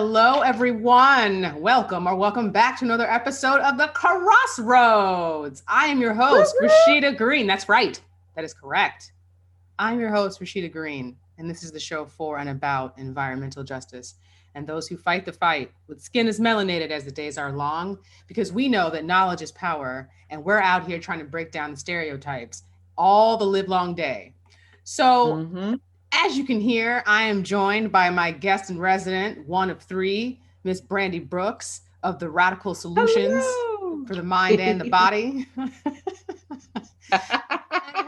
Hello, everyone. Welcome back to another episode of The Crossroads. I am your host, Rashida Green. That's right. That is correct. I'm your host, Rashida Green, and this is the show for and about environmental justice and those who fight the fight with skin as melanated as the days are long, because we know that knowledge is power, and we're out here trying to break down the stereotypes all the livelong day. So, as you can hear, I am joined by my guest in resident, one of three, Miss Brandy Brooks of the Radical Solutions for the Mind and the Body. We're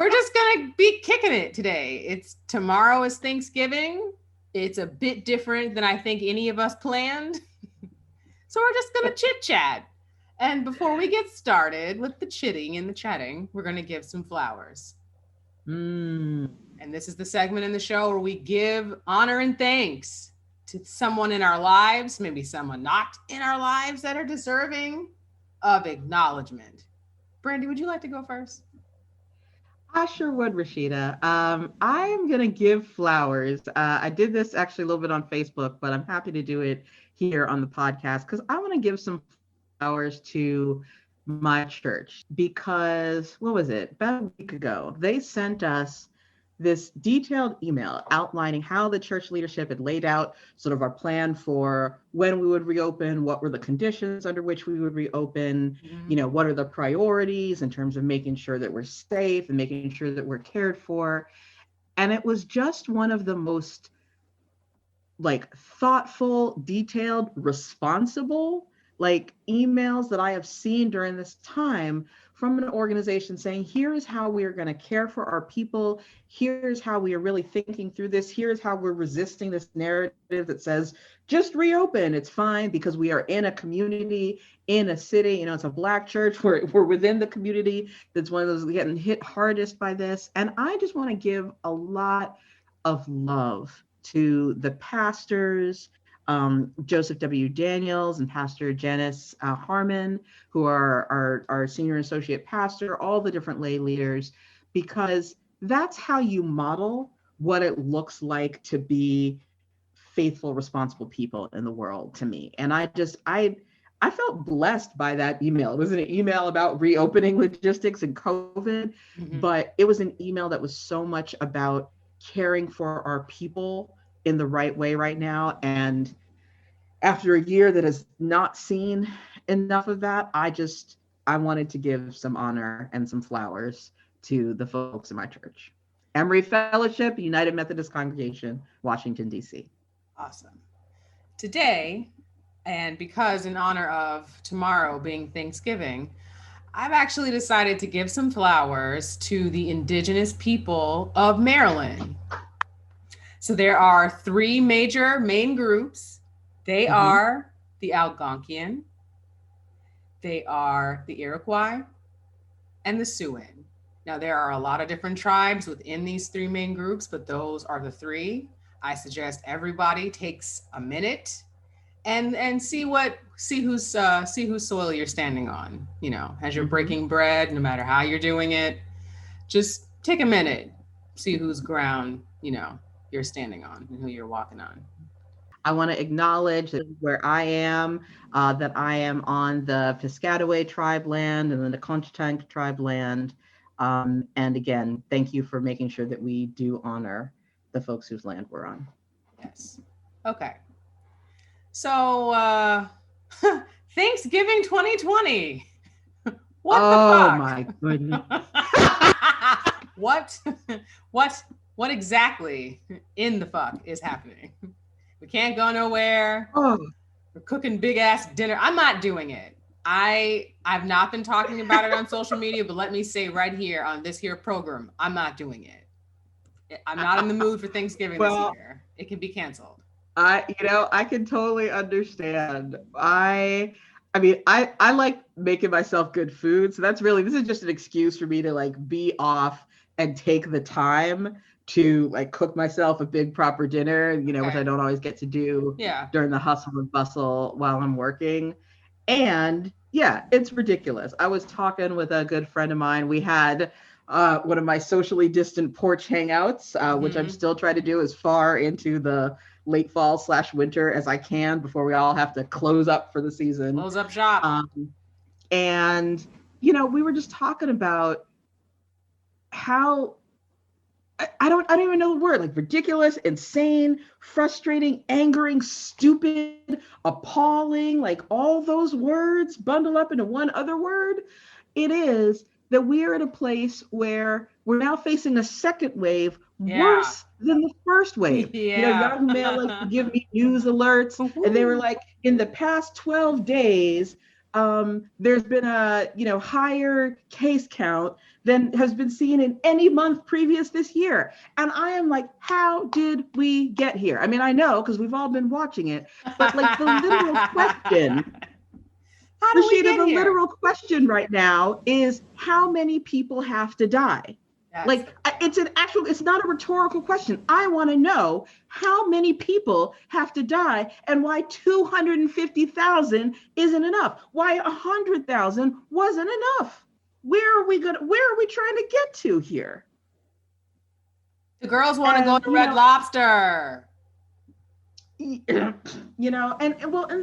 just gonna be kicking it today. Tomorrow is Thanksgiving. It's a bit different than I think any of us planned. So we're just gonna chit chat. And before we get started with the chitting and the chatting, we're gonna give some flowers. And this is the segment in the show where we give honor and thanks to someone in our lives, maybe someone not in our lives, that are deserving of acknowledgement. Brandy, would you like to go first? I sure would, Rashida. I'm going to give flowers. I did this actually a little bit on Facebook, but I'm happy to do it here on the podcast because I want to give some flowers to my church because, what was it? About a week ago, they sent us this detailed email outlining how the church leadership had laid out sort of our plan for when we would reopen, what were the conditions under which we would reopen, what are the priorities in terms of making sure that we're safe and making sure that we're cared for. And it was just one of the most thoughtful, detailed, responsible emails that I have seen during this time from an organization saying, here's how we are going to care for our people. Here's how we are really thinking through this. Here's how we're resisting this narrative that says, just reopen, it's fine, because we are in a community, in a city, it's a Black church, we're within the community that's one of those getting hit hardest by this. And I just want to give a lot of love to the pastors, Joseph W. Daniels and Pastor Janice Harmon, who are our senior and associate pastor, all the different lay leaders, because that's how you model what it looks like to be faithful, responsible people in the world to me. And I felt blessed by that email. It was an email about reopening logistics and COVID, but it was an email that was so much about caring for our people in the right way right now. And after a year that has not seen enough of that, I wanted to give some honor and some flowers to the folks in my church. Emory Fellowship, United Methodist Congregation, Washington, D.C. Awesome. Today, and because in honor of tomorrow being Thanksgiving, I've actually decided to give some flowers to the Indigenous people of Maryland. So there are three major main groups. They are the Algonquian, they are the Iroquois, and the Siouan. Now, there are a lot of different tribes within these three main groups, but those are the three. I suggest everybody takes a minute and see whose soil you're standing on. As you're breaking bread, no matter how you're doing it, just take a minute, see whose ground you're standing on and who you're walking on. I want to acknowledge that where I am, that I am on the Piscataway tribe land and then the Conchtank tribe land. And again, thank you for making sure that we do honor the folks whose land we're on. Yes. Okay. So, Thanksgiving 2020. What the fuck? Oh my goodness. What exactly in the fuck is happening? We can't go nowhere. We're cooking big ass dinner. I'm not doing it. I've not been talking about it on social media, but let me say right here on this here program, I'm not doing it. I'm not in the mood for Thanksgiving this year. It can be canceled. I can totally understand. I like making myself good food. So this is just an excuse for me to be off and take the time to cook myself a big proper dinner, which I don't always get to do during the hustle and bustle while I'm working. And yeah, it's ridiculous. I was talking with a good friend of mine. We had one of my socially distant porch hangouts, which I'm still trying to do as far into the late fall/winter as I can before we all have to close up for the season. Close up shop. And, we were just talking about how I don't even know the word, like ridiculous, insane, frustrating, angering, stupid, appalling, like all those words bundled up into one other word. It is that we are at a place where we're now facing a second wave Yeah. worse than the first wave. Yeah. Yahoo Mail likes to give me news alerts, and they were like, in the past 12 days, there's been a higher case count than has been seen in any month previous this year. And I am like, how did we get here? I mean, I know because we've all been watching it, but like the literal question, How do we Rashida, get the here? literal question right now is how many people have to die? That's Like it's not a rhetorical question. I want to know how many people have to die and why 250,000 isn't enough. Why 100,000 wasn't enough. Where are we trying to get to here? the girls want to go And to Red Lobster. and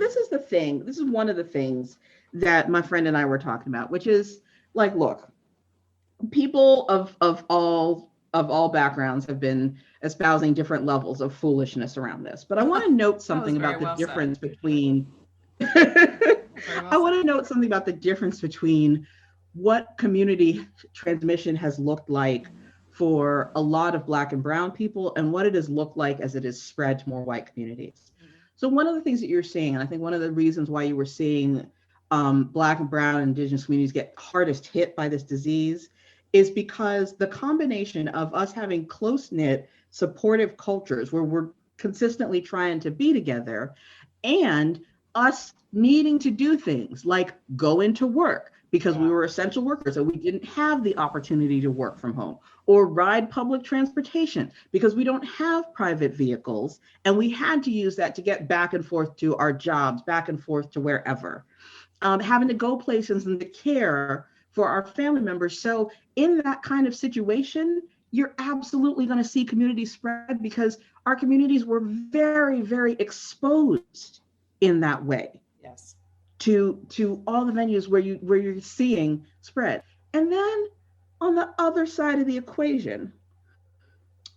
this is the thing. This is one of the things that my friend and I were talking about, which is like, look, people of all backgrounds have been espousing different levels of foolishness around this. But I want to note something about the difference between I want to note something about the difference between what community transmission has looked like for a lot of Black and Brown people and what it has looked like as it has spread to more white communities. So one of the things that you're seeing, and I think one of the reasons why you were seeing Black and Brown and Indigenous communities get hardest hit by this disease is because the combination of us having close-knit, supportive cultures where we're consistently trying to be together and us needing to do things like go into work because we were essential workers and we didn't have the opportunity to work from home, or ride public transportation because we don't have private vehicles and we had to use that to get back and forth to our jobs, back and forth to wherever, having to go places and to care for our family members. So in that kind of situation, you're absolutely going to see community spread because our communities were very, very exposed in that way. Yes. To all the venues where you're seeing spread. And then on the other side of the equation,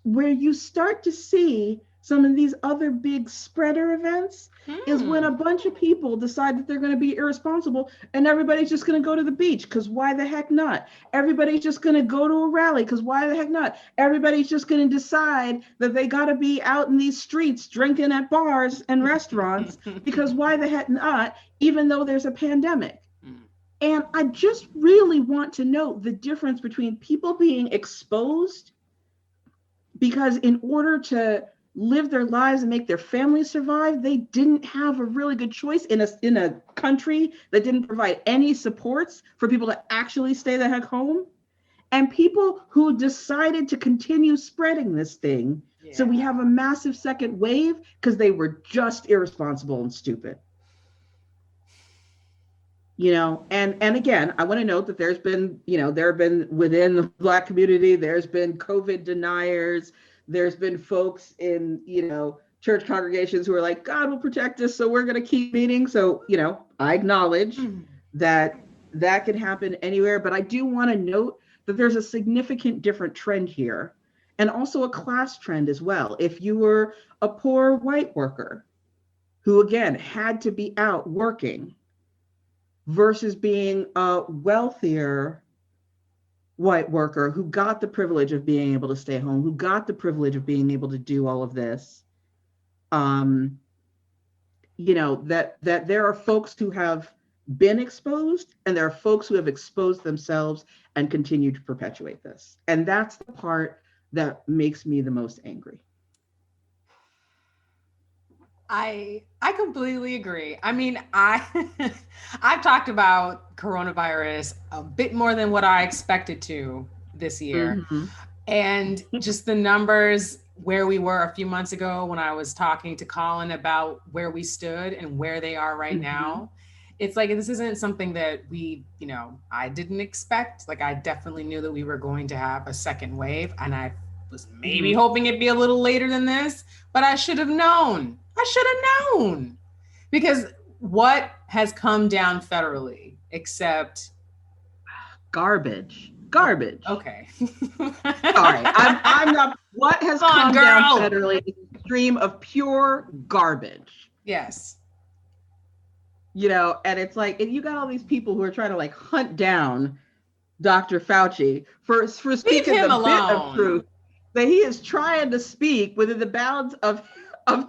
where you start to see some of these other big spreader events is when a bunch of people decide that they're going to be irresponsible and everybody's just going to go to the beach because why the heck not? Everybody's just going to go to a rally because why the heck not? Everybody's just going to decide that they got to be out in these streets drinking at bars and restaurants because why the heck not, even though there's a pandemic. And I just really want to note the difference between people being exposed because in order to live their lives and make their families survive, they didn't have a really good choice in a country that didn't provide any supports for people to actually stay the heck home, and people who decided to continue spreading this thing. Yeah. So we have a massive second wave because they were just irresponsible and stupid. And again, I want to note that there have been within the Black community, there's been COVID deniers. There's been folks in, church congregations who are like, God will protect us, so we're going to keep meeting. So, I acknowledge that can happen anywhere. But I do want to note that there's a significant different trend here and also a class trend as well. If you were a poor white worker who, again, had to be out working versus being a wealthier white worker who got the privilege of being able to stay home, who got the privilege of being able to do all of this, that there are folks who have been exposed and there are folks who have exposed themselves and continue to perpetuate this. And that's the part that makes me the most angry. I completely agree. I mean, I've talked about coronavirus a bit more than what I expected to this year. Mm-hmm. And just the numbers where we were a few months ago when I was talking to Colin about where we stood and where they are right now. It's like, this isn't something that I didn't expect. Like, I definitely knew that we were going to have a second wave, and I was maybe hoping it'd be a little later than this, but I should have known. Because what has come down federally except Garbage. Okay. Sorry, I'm not. What has come down federally is a stream of pure garbage. Yes. You know, and it's like, and you got all these people who are trying to like hunt down Dr. Fauci for speaking the bit of truth that he is trying to speak within the bounds of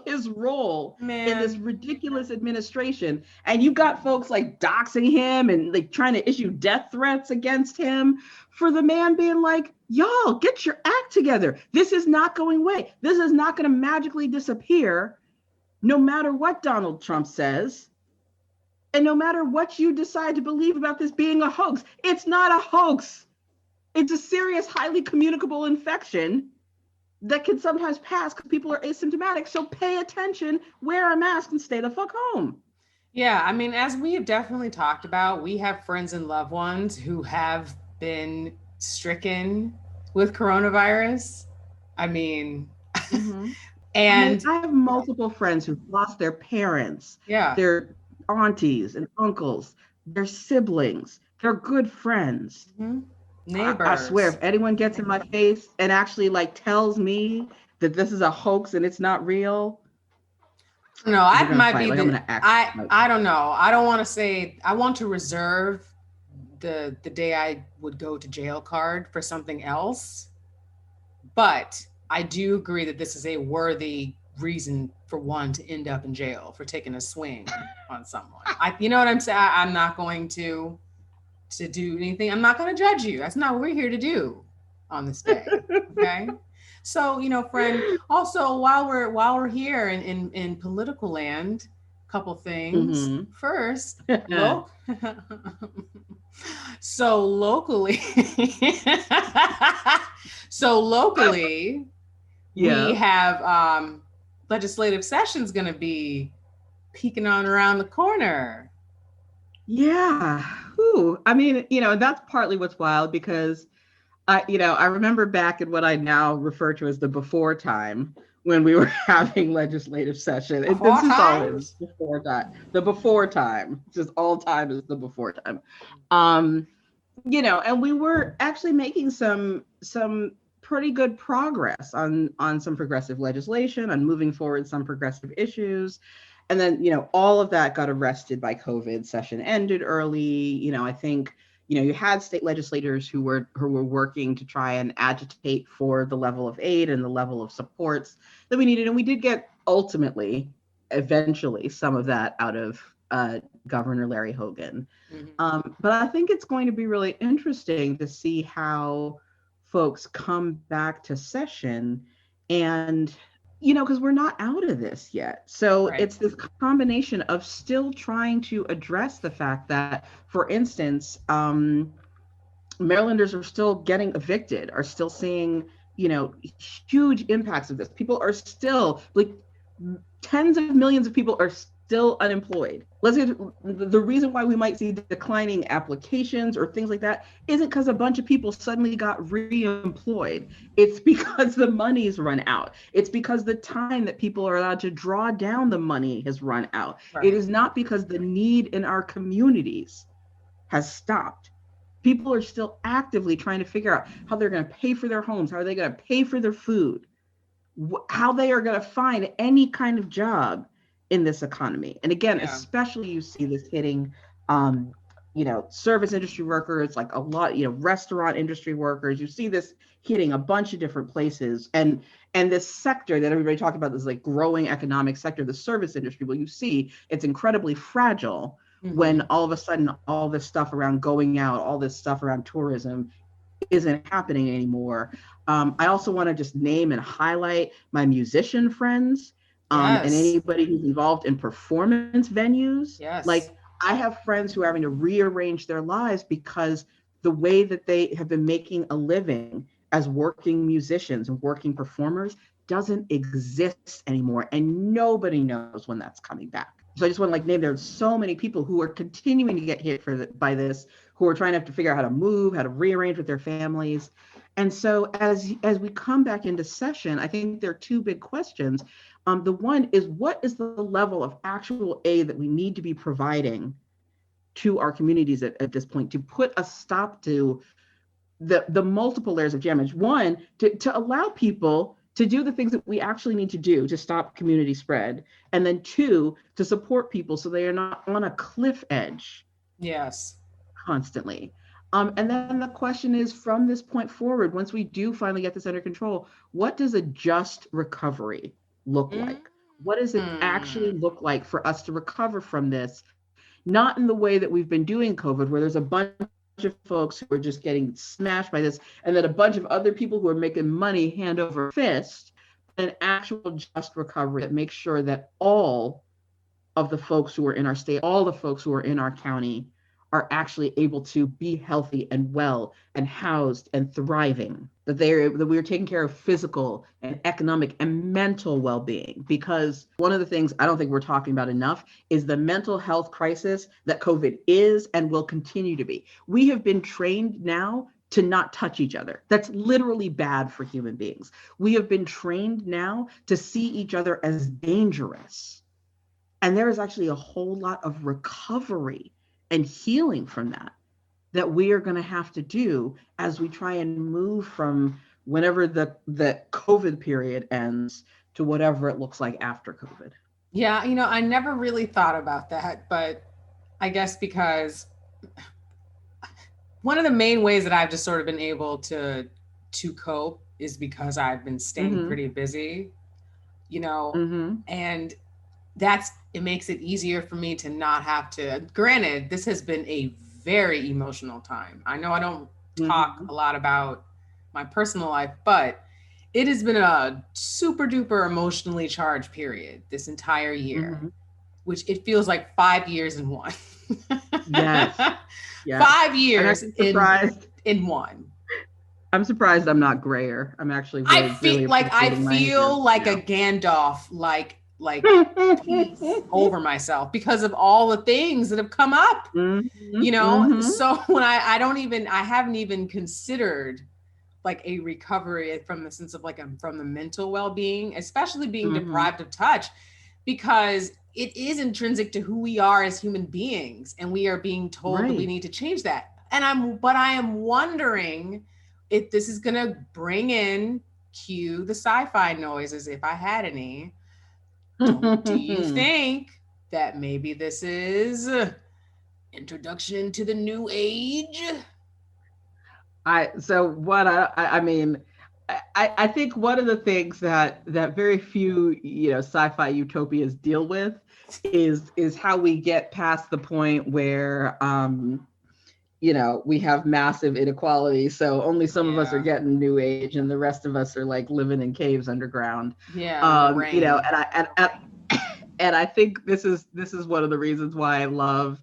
his role in this ridiculous administration. And you've got folks like doxing him and like trying to issue death threats against him for the man being like, y'all, get your act together. This is not going away. This is not going to magically disappear, no matter what Donald Trump says. And no matter what you decide to believe about this being a hoax, it's not a hoax. It's a serious, highly communicable infection that can sometimes pass because people are asymptomatic. So pay attention, wear a mask, and stay the fuck home. Yeah, I mean, as we have definitely talked about, we have friends and loved ones who have been stricken with coronavirus. I mean, and I have multiple friends who've lost their parents, their aunties and uncles, their siblings, their good friends. Neighbors. I swear, if anyone gets in my face and actually like tells me that this is a hoax and it's not real, no, I might be. I don't know. I don't want to say. I want to reserve the day I would go to jail card for something else. But I do agree that this is a worthy reason for one to end up in jail for taking a swing on someone. You know what I'm saying? I'm not going to do anything. I'm not going to judge you. That's not what we're here to do on this day. Okay. So, you know, friend, also while we're here in political land, couple things. First, so locally, we have legislative sessions going to be peeking on around the corner. Yeah. Ooh. I mean, you know, that's partly what's wild because I remember back in what I now refer to as the before time when we were having legislative session. This is always before time. The before time. Just all time is the before time. You know, and we were actually making some pretty good progress on some progressive legislation, on moving forward some progressive issues. And then, you know, all of that got arrested by COVID. Session ended early. You know, I think, you know, you had state legislators who were working to try and agitate for the level of aid and the level of supports that we needed. And we did get eventually, some of that out of Governor Larry Hogan. But I think it's going to be really interesting to see how folks come back to session and, you know, because we're not out of this yet. So it's this combination of still trying to address the fact that, for instance, Marylanders are still getting evicted, are still seeing, you know, huge impacts of this. People are still, like, tens of millions of people are still unemployed. The reason why we might see declining applications or things like that isn't because a bunch of people suddenly got re-employed. It's because the money's run out. It's because the time that people are allowed to draw down the money has run out. It is not because the need in our communities has stopped. People are still actively trying to figure out how they're going to pay for their homes, how are they going to pay for their food, how they are going to find any kind of job in this economy. And again, especially you see this hitting, you know, service industry workers, like a lot, you know, restaurant industry workers. You see this hitting a bunch of different places. And this sector that everybody talked about, this like growing economic sector, the service industry, well, you see it's incredibly fragile when all of a sudden all this stuff around going out, all this stuff around tourism isn't happening anymore. I also want to just name and highlight my musician friends. And anybody who's involved in performance venues. Like, I have friends who are having to rearrange their lives because the way that they have been making a living as working musicians and working performers doesn't exist anymore. And nobody knows when that's coming back. So I just want to like name, there's so many people who are continuing to get hit by this, who are trying to have to figure out how to move, how to rearrange with their families. And so as we come back into session, I think there are two big questions. The one is, what is the level of actual aid that we need to be providing to our communities at this point to put a stop to the multiple layers of damage? One, to allow people to do the things that we actually need to do to stop community spread. And then two, to support people so they are not on a cliff edge Yes. constantly. And then the question is, from this point forward, once we do finally get this under control, what does a just recovery look like? What does it actually Mm. look like for us to recover from this? Not in the way that we've been doing COVID, where there's a bunch of folks who are just getting smashed by this, and then a bunch of other people who are making money hand over fist, but an actual just recovery that makes sure that all of the folks who are in our state, all the folks who are in our county, are actually able to be healthy and well and housed and thriving, that we are taking care of physical and economic and mental well-being. Because one of the things I don't think we're talking about enough is the mental health crisis that COVID is and will continue to be. We have been trained now to not touch each other. That's literally bad for human beings. We have been trained now to see each other as dangerous. And there is actually a whole lot of recovery and healing from that we are going to have to do as we try and move from whenever the COVID period ends to whatever it looks like after COVID. Yeah, I never really thought about that, but I guess because one of the main ways that I've just sort of been able to cope is because I've been staying Mm-hmm. pretty busy, you know, Mm-hmm. and it makes it easier for me to not have to. Granted, this has been a very emotional time. I know I don't talk Mm-hmm. a lot about my personal life, but it has been a super duper emotionally charged period this entire year, Mm-hmm. which it feels like 5 years in one. Yes. Yes. Five I'm years actually surprised. in one. I'm surprised I'm not grayer. I'm actually I really, feel really like I appreciating my hair feel like a now. Gandalf, like over myself because of all the things that have come up. Mm-hmm. Mm-hmm. So when I haven't even considered like a recovery from the sense of like from the mental well-being, especially being Mm-hmm. deprived of touch, because it is intrinsic to who we are as human beings, and we are being told that we Right. need to change that. But I am wondering if this is going to bring in, cue the sci-fi noises if I had any. Don't Do you think that maybe this is introduction to the new age? I mean, I think one of the things that very few sci-fi utopias deal with is how we get past the point where we have massive inequality, so only some of us are Yeah. getting new age and the rest of us are like living in caves underground. Yeah, in the rain. And I think this is one of the reasons why I love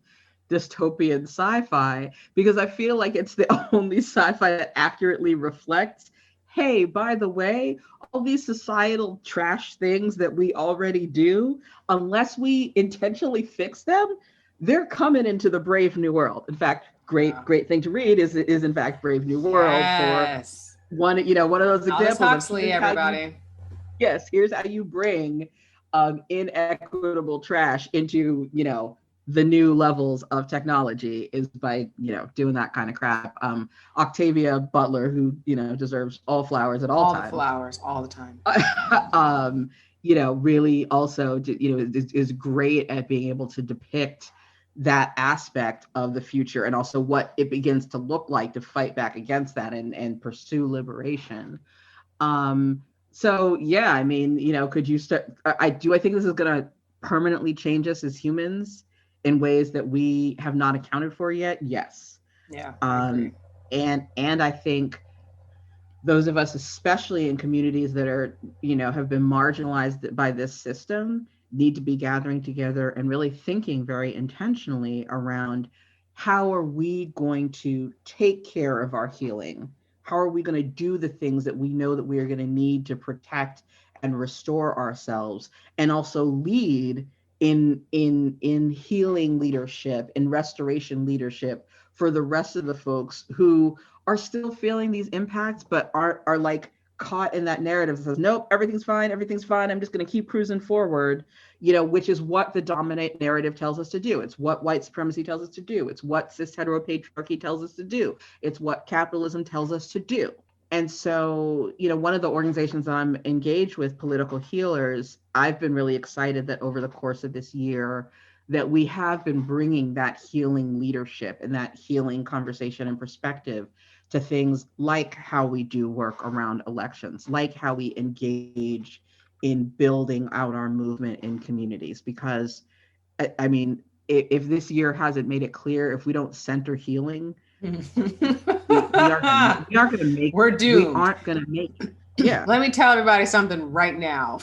dystopian sci-fi, because I feel like it's the only sci-fi that accurately reflects, hey, by the way, all these societal trash things that we already do, unless we intentionally fix them, they're coming into the Brave New World. In fact, Yeah. great thing to read is in fact Brave New World, for Yes. one of those Aldous examples of Huxley, everybody. here's how you bring inequitable trash into the new levels of technology, is by doing that kind of crap. Octavia Butler, who deserves all flowers at all All the times, flowers, all the time. um, really also is great at being able to depict that aspect of the future, and also what it begins to look like to fight back against that and pursue liberation. Um, so yeah, I mean, could you start? I think this is going to permanently change us as humans in ways that we have not accounted for yet. Yes. Yeah, I Um, agree. and I think those of us, especially in communities that are, have been marginalized by this system, need to be gathering together and really thinking very intentionally around, how are we going to take care of our healing? How are we going to do the things that we know that we are going to need to protect and restore ourselves, and also lead in healing leadership, in restoration leadership, for the rest of the folks who are still feeling these impacts, but are like caught in that narrative that says, nope, everything's fine, I'm just going to keep cruising forward, which is what the dominant narrative tells us to do. It's what white supremacy tells us to do. It's what cis heteropatriarchy tells us to do. It's what capitalism tells us to do. And so, one of the organizations that I'm engaged with, Political Healers, I've been really excited that over the course of this year, that we have been bringing that healing leadership and that healing conversation and perspective to things like how we do work around elections, like how we engage in building out our movement in communities. Because, I mean, if this year hasn't made it clear, if we don't center healing, we aren't going to make We're it. doomed. We aren't going to make it. Yeah. Let me tell everybody something right now.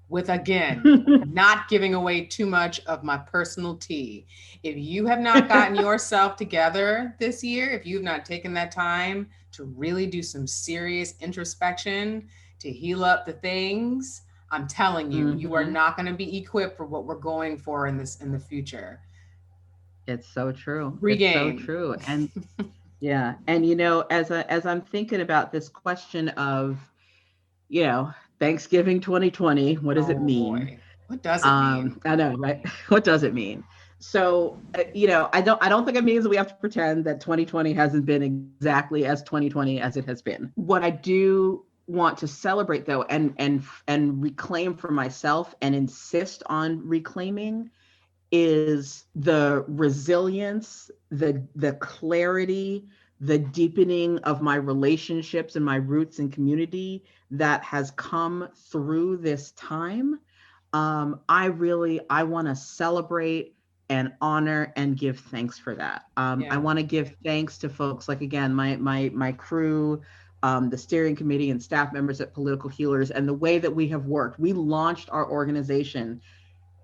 With, again, not giving away too much of my personal tea. If you have not gotten yourself together this year, if you've not taken that time to really do some serious introspection, to heal up the things, I'm telling you, you are not going to be equipped for what we're going for in the future. It's so true. Regain. It's so true. And yeah. And, as I'm thinking about this question of, Thanksgiving 2020, what does it mean? Boy. What does it mean? I know, right? What does it mean? So, I don't think it means that we have to pretend that 2020 hasn't been exactly as 2020 as it has been. What I do want to celebrate, though, and reclaim for myself and insist on reclaiming, is the resilience, the clarity, the deepening of my relationships and my roots and community that has come through this time. I want to celebrate and honor and give thanks for that. I want to give thanks to folks like, again, my crew, the steering committee and staff members at Political Healers, and the way that we have worked. We launched our organization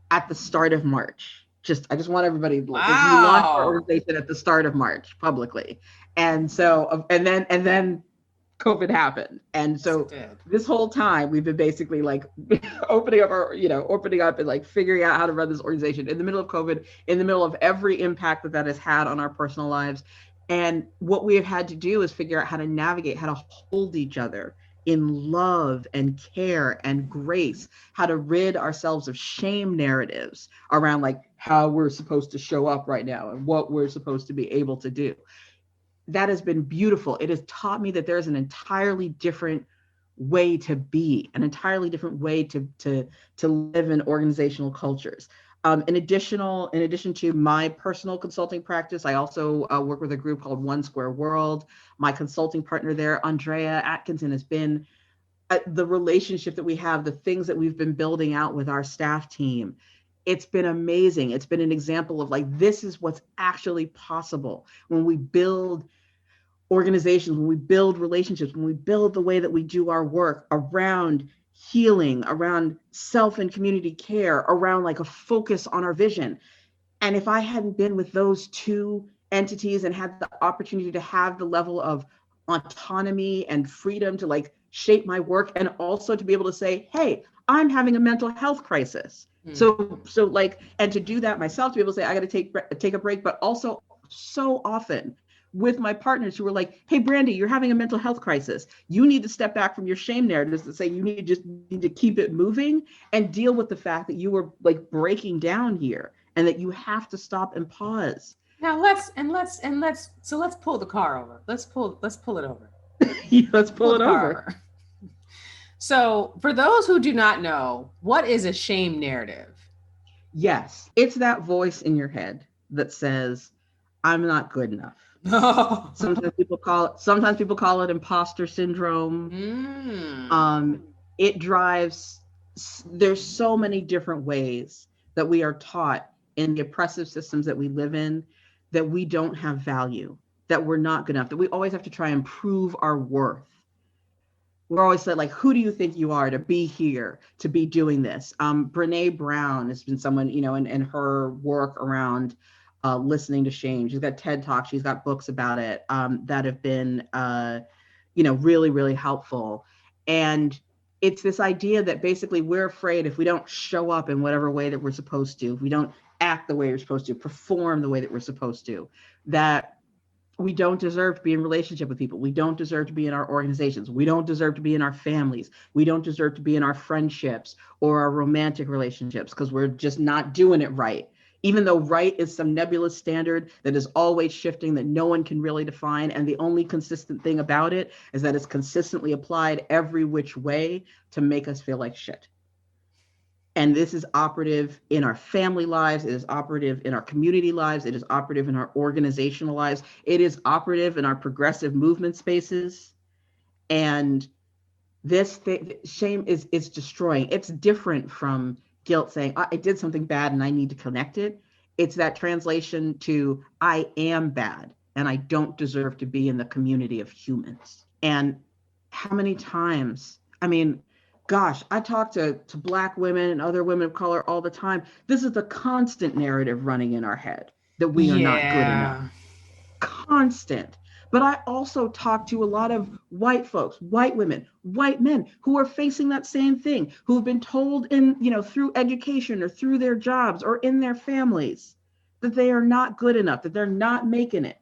at the start of March. I just want everybody to look. Wow. We launched our organization at the start of March publicly. And so, and then COVID happened. And so this whole time we've been basically like opening up and like figuring out how to run this organization in the middle of COVID, in the middle of every impact that has had on our personal lives. And what we have had to do is figure out how to navigate, how to hold each other in love and care and grace, how to rid ourselves of shame narratives around like how we're supposed to show up right now and what we're supposed to be able to do. That has been beautiful. It has taught me that there's an entirely different way to be, an entirely different way to live in organizational cultures. In addition to my personal consulting practice, I also work with a group called One Square World. My consulting partner there, Andrea Atkinson, has been the relationship that we have, the things that we've been building out with our staff team. It's been amazing. It's been an example of like, this is what's actually possible when we build organizations, when we build relationships, when we build the way that we do our work around healing, around self and community care, around like a focus on our vision. And if I hadn't been with those two entities and had the opportunity to have the level of autonomy and freedom to like shape my work, and also to be able to say, hey, I'm having a mental health crisis. So like, and to do that myself, to be able to say, I got to take a break, but also so often with my partners who were like, hey, Brandy, you're having a mental health crisis. You need to step back from your shame narratives and say, you need to keep it moving and deal with the fact that you were like breaking down here and that you have to stop and pause. Now let's pull the car over. Let's pull it over. Let's pull it over. So for those who do not know, what is a shame narrative? Yes, it's that voice in your head that says, I'm not good enough. Sometimes people call it imposter syndrome. It drives, there's so many different ways that we are taught in the oppressive systems that we live in that we don't have value, that we're not good enough, that we always have to try and prove our worth. We're always said, like, who do you think you are to be here, to be doing this? Brene Brown has been someone, in her work around listening to shame. She's got TED Talks, she's got books about it that have been, really, really helpful. And it's this idea that basically we're afraid if we don't show up in whatever way that we're supposed to, if we don't act the way we're supposed to, perform the way that we're supposed to, that We don't deserve to be in relationship with people. We don't deserve to be in our organizations. We don't deserve to be in our families. We don't deserve to be in our friendships or our romantic relationships because we're just not doing it right. Even though right is some nebulous standard that is always shifting, that no one can really define. And the only consistent thing about it is that it's consistently applied every which way to make us feel like shit. And this is operative in our family lives. It is operative in our community lives. It is operative in our organizational lives. It is operative in our progressive movement spaces. And this thing, shame is destroying. It's different from guilt saying, I did something bad and I need to connect it. It's that translation to I am bad and I don't deserve to be in the community of humans. And how many times, I mean, gosh, I talk to Black women and other women of color all the time. This is the constant narrative running in our head that we are not good enough. Yeah. Constant. But I also talk to a lot of white folks, white women, white men who are facing that same thing, who have been told in, through education or through their jobs or in their families that they are not good enough, that they're not making it,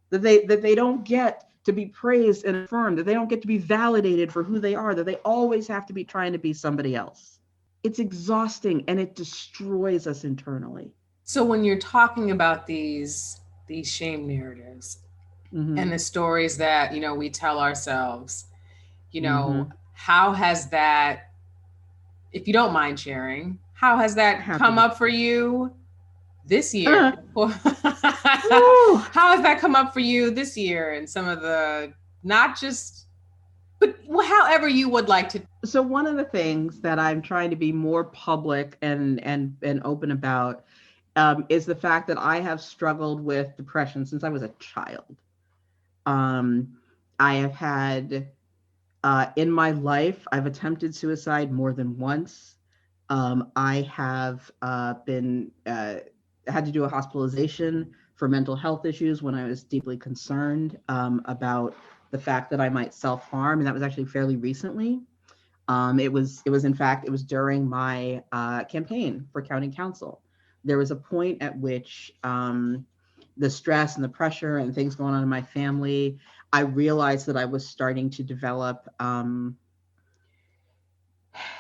that they don't get to be praised and affirmed, that they don't get to be validated for who they are, that they always have to be trying to be somebody else. It's exhausting and it destroys us internally. So when you're talking about these shame narratives and Mm-hmm. the stories that, we tell ourselves, Mm-hmm. how has that, if you don't mind sharing, how has that Happy come to up for share. you this year? Woo! How has that come up for you this year and some of the, not just, but however you would like to? So one of the things that I'm trying to be more public and open about is the fact that I have struggled with depression since I was a child. Um, I have had in my life, I've attempted suicide more than once. I have been had to do a hospitalization for mental health issues when I was deeply concerned about the fact that I might self-harm, and that was actually fairly recently. It was in fact it was during my campaign for county council. There was a point at which the stress and the pressure and things going on in my family, I realized that I was starting to develop that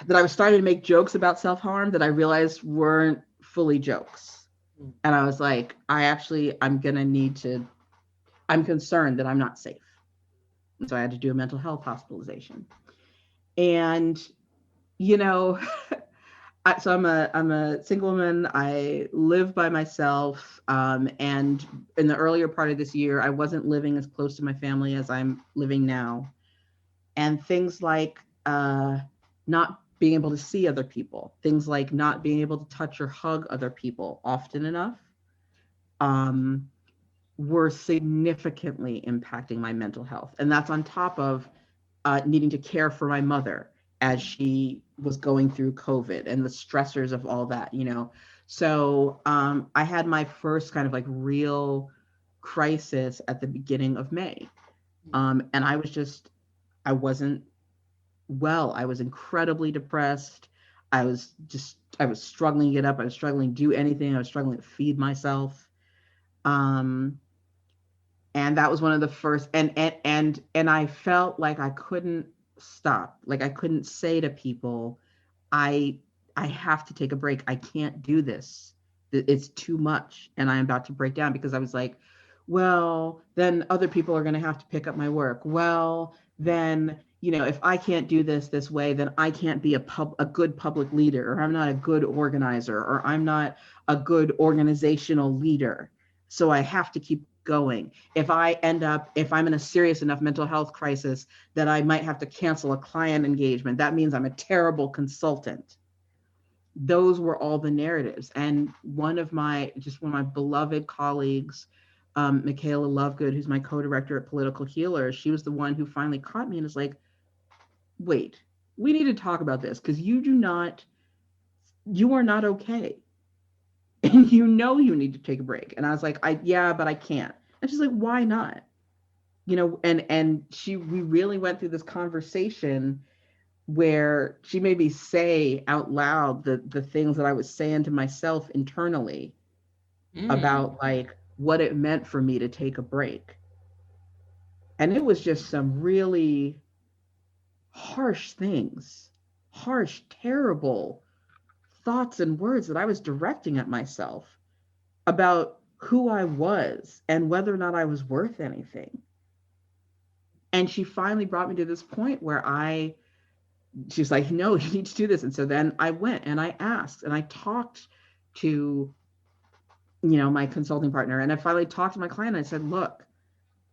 I was starting to make jokes about self-harm that I realized weren't fully jokes. And I was like, I'm concerned that I'm not safe. And so I had to do a mental health hospitalization. And, you know, so I'm a single woman. I live by myself. And in the earlier part of this year, I wasn't living as close to my family as I'm living now. And things like not being able to see other people, things like not being able to touch or hug other people often enough, um, were significantly impacting my mental health. And that's on top of needing to care for my mother as she was going through COVID and the stressors of all that. So I had my first kind of like real crisis at the beginning of May. And I wasn't well. I was incredibly depressed. I was struggling to get up. I was struggling to do anything. I was struggling to feed myself. Um, and that was one of the first, and I felt like I couldn't stop. Like I couldn't say to people, I, I have to take a break. I can't do this. It's too much. And I'm about to break down because I was like, well, then other people are going to have to pick up my work. Well, then, if I can't do this way, then I can't be a good public leader, or I'm not a good organizer, or I'm not a good organizational leader. So I have to keep going. If I'm in a serious enough mental health crisis that I might have to cancel a client engagement, that means I'm a terrible consultant. Those were all the narratives. And one of my beloved colleagues, Michaela Lovegood, who's my co-director at Political Healers, she was the one who finally caught me and was like, wait, we need to talk about this because you are not okay. And you need to take a break. And I was like, yeah, but I can't. And she's like, why not? And we really went through this conversation where she made me say out loud the things that I was saying to myself internally Mm. about like what it meant for me to take a break. And it was just some really harsh things, harsh, terrible thoughts and words that I was directing at myself about who I was and whether or not I was worth anything. And she finally brought me to this point where she's like, no, you need to do this. And so then I went and I asked and I talked to, my consulting partner. And I finally talked to my client. And I said, look,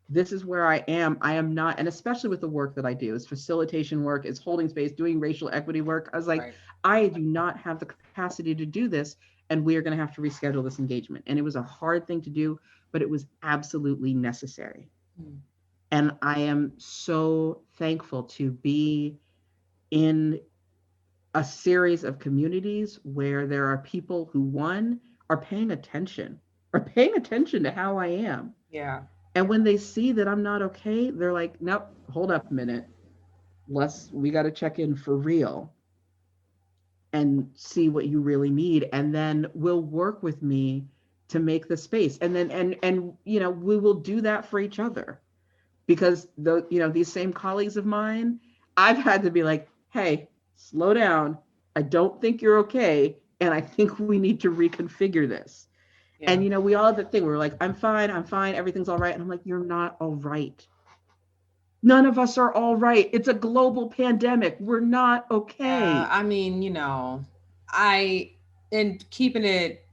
this is where I am. I am not, and especially with the work that I do, is facilitation work, is holding space, doing racial equity work. I was like, right. I do not have the capacity to do this. And we are going to have to reschedule this engagement. And it was a hard thing to do, but it was absolutely necessary. Mm. And I am so thankful to be in a series of communities where there are people who, one, are paying attention to how I am. Yeah. And when they see that I'm not okay, they're like, nope, hold up a minute. We got to check in for real and see what you really need. And then we'll work with me to make the space. And then, and we will do that for each other, because these same colleagues of mine, I've had to be like, hey, slow down. I don't think you're okay. And I think we need to reconfigure this. Yeah. And, we all have that thing where we're like, I'm fine. Everything's all right. And I'm like, you're not all right. None of us are all right. It's a global pandemic. We're not okay. I mean, and keeping it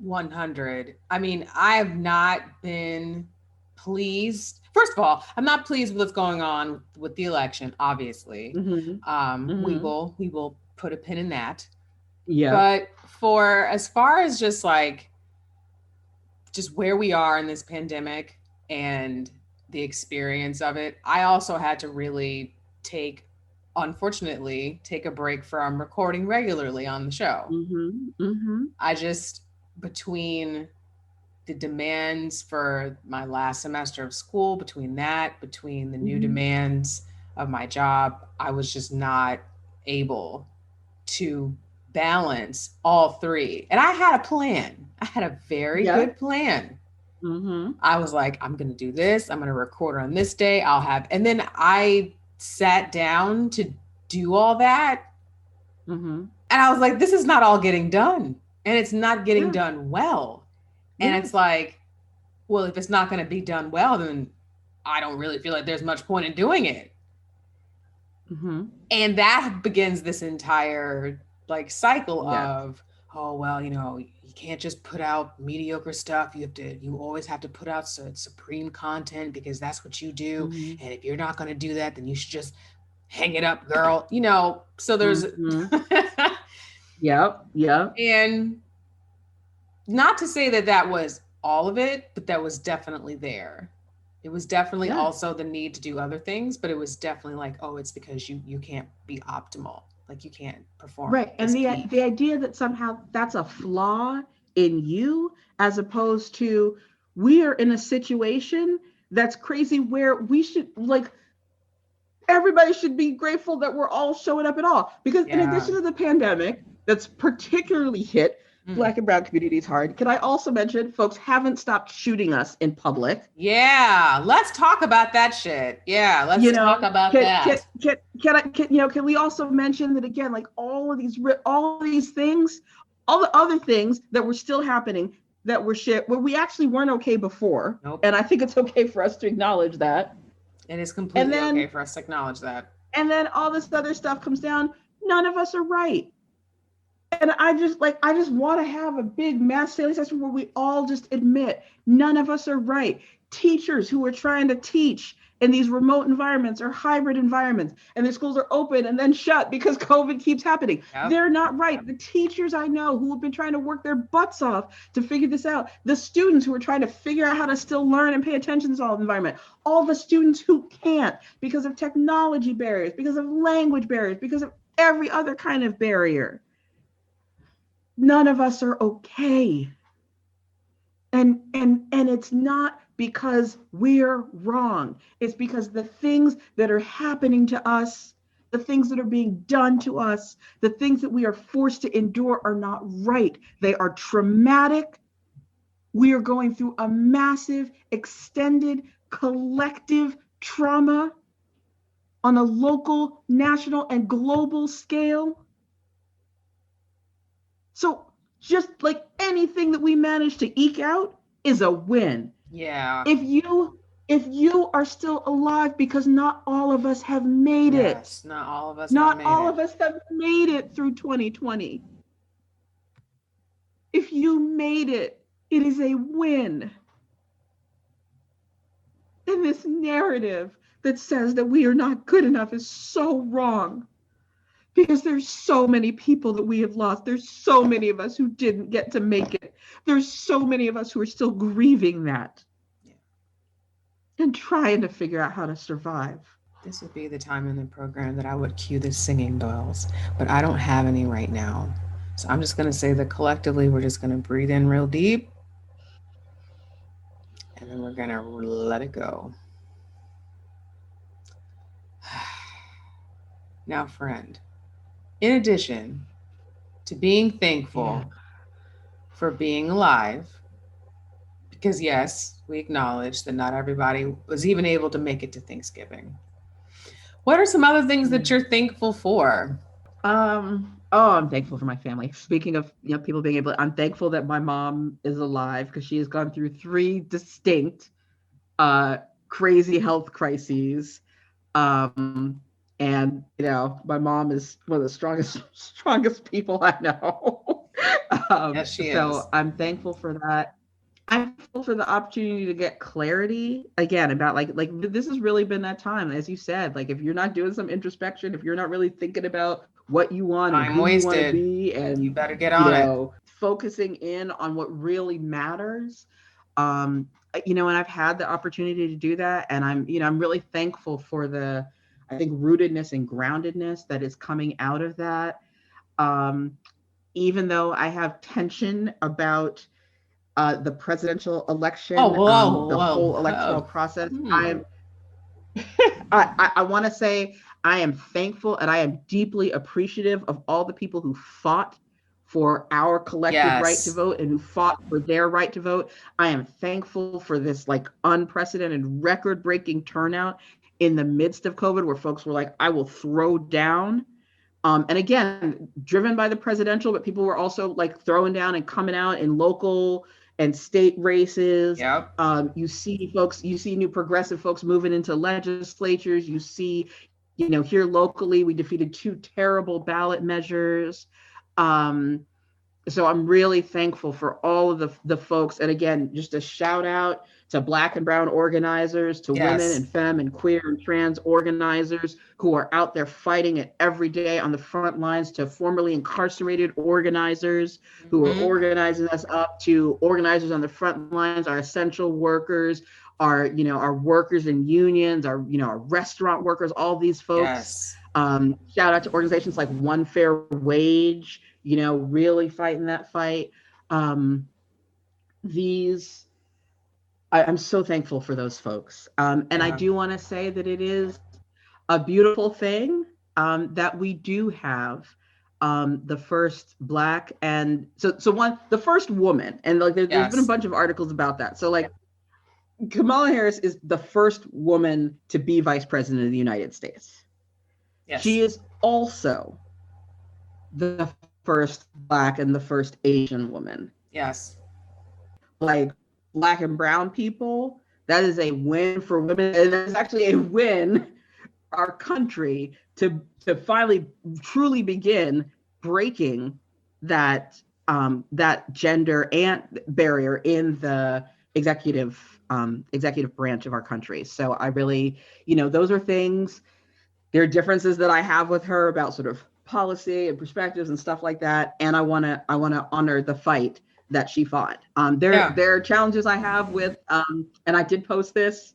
100, I mean, I have not been pleased. First of all, I'm not pleased with what's going on with the election, obviously. Mm-hmm. We will put a pin in that. Yeah. But for as far as just where we are in this pandemic and the experience of it, I also had to really unfortunately take a break from recording regularly on the show. Mm-hmm. Mm-hmm. I just, between the demands for my last semester of school, between the new demands of my job, I was just not able to balance all three. And I had a plan. I had a very good plan. Mm-hmm. I was like, I'm going to do this. I'm going to record on this day. And then I sat down to do all that. Mm-hmm. And I was like, this is not all getting done. And it's not getting done well. And it's like, well, if it's not going to be done well, then I don't really feel like there's much point in doing it. Mm-hmm. And that begins this entire cycle of, oh, well, you can't just put out mediocre stuff. You always have to put out supreme content because that's what you do. Mm-hmm. And if you're not going to do that, then you should just hang it up, girl. So there's, mm-hmm. Yep. And not to say that was all of it, but that was definitely there. It was definitely also the need to do other things, but it was definitely it's because you can't be optimal. You can't perform. Right. And the idea that somehow that's a flaw in you, as opposed to we are in a situation that's crazy where we should everybody should be grateful that we're all showing up at all. Because in addition to the pandemic that's particularly hit Black and brown communities hard, can I also mention folks haven't stopped shooting us in public? Yeah, let's talk about that shit. Yeah, let's talk about that. Can we also mention that again, all of these things, all the other things that were still happening that were shit, where we actually weren't okay before. Nope. And I think it's okay for us to acknowledge that. It is completely okay for us to acknowledge that. And then all this other stuff comes down. None of us are right. And I just want to have a big mass sailing session where we all just admit none of us are right. Teachers who are trying to teach in these remote environments or hybrid environments, and their schools are open and then shut because COVID keeps happening. Yep. They're not right. The teachers I know who have been trying to work their butts off to figure this out, the students who are trying to figure out how to still learn and pay attention to all the environment, all the students who can't because of technology barriers, because of language barriers, because of every other kind of barrier. None of us are okay. And it's not because we're wrong. It's because the things that are happening to us, the things that are being done to us, the things that we are forced to endure are not right. They are traumatic. We are going through a massive, extended, collective trauma on a local, national, and global scale. So just like anything that we manage to eke out is a win. Yeah. If you are still alive, because not all of us have made it. Yes, not all of us have Not made all it. of us have made it through 2020. If you made it, it is a win. And this narrative that says that we are not good enough is so wrong, because there's so many people that we have lost. There's so many of us who didn't get to make it. There's so many of us who are still grieving that, Yeah. and trying to figure out how to survive. This would be the time in the program that I would cue the singing bells, but I don't have any right now. So I'm just going to say that collectively, we're just going to breathe in real deep and then we're going to let it go. Now, friend, in addition to being Yeah. thankful for being alive, because yes, we acknowledge that not everybody was even able to make it to Thanksgiving. What are some other things that you're thankful for? I'm thankful for my family. Speaking of, people being able, I'm thankful that my mom is alive, because she has gone through three distinct uh crazy health crises. And my mom is one of the strongest people I know. Yes, she is. So I'm thankful for that. I'm thankful for the opportunity to get clarity again about like this has really been that time, as you said. Like, if you're not doing some introspection, if you're not really thinking about what you want and Time who you want to wasted. be, You and better get on it. focusing in on what really matters, um, and I've had the opportunity to do that, and I'm really thankful for the, I think, rootedness and groundedness that is coming out of that. Um, Even though I have tension about the presidential Oh, election, whoa, the whoa. whole electoral Oh. process. Hmm. I want to say I am thankful and I am deeply appreciative of all the people who fought for our collective right to Yes. vote and who fought for their right to vote. I am thankful for this like unprecedented, record-breaking turnout in the midst of COVID, where folks were like, I will throw down. And again, driven by the presidential, but people were also like throwing down and coming out in local and state races. Yep. You see new progressive folks moving into legislatures. You see, here locally, we defeated two terrible ballot measures. Um, so I'm really thankful for all of the folks. And again, just a shout out to Black and Brown organizers, to women Yes. and femme and queer and trans organizers who are out there fighting it every day on the front lines, to formerly incarcerated organizers who are Mm-hmm. organizing us up, to organizers on the front lines, our essential workers, our workers in unions, our restaurant workers, all these folks. Yes. Shout out to organizations like One Fair Wage, really fighting that fight. Um, these, I'm so thankful for those folks. And I Yeah. do want to say that it is a beautiful thing that we do have the first Black, and the first woman, and like there's been a Yes. bunch of articles about that. So like Kamala Harris is the first woman to be vice president of the United States. Yes. She is also the first Black and the first Asian woman. Yes. Like Black and brown people, that is a win for women, and it's actually a win for our country to finally truly begin breaking that gender and barrier in the executive branch of our country. So I really, those are things. There are differences that I have with her about sort of policy and perspectives and stuff like that. And I want to honor the fight that she fought. There Yeah. there are challenges I have with, and I did post this,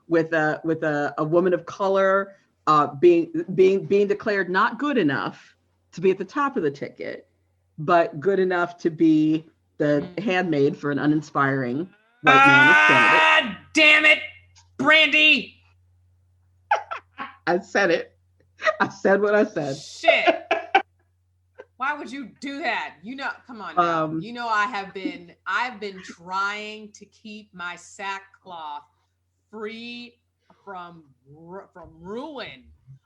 with a woman of color being declared not good enough to be at the top of the ticket, but good enough to be the handmaid for an uninspiring white male candidate. Ah, damn it, Brandy. I said it. I said what I said. Shit. Why Why would you do that? Come on now. Um, I've been trying to keep my sackcloth free from ruin.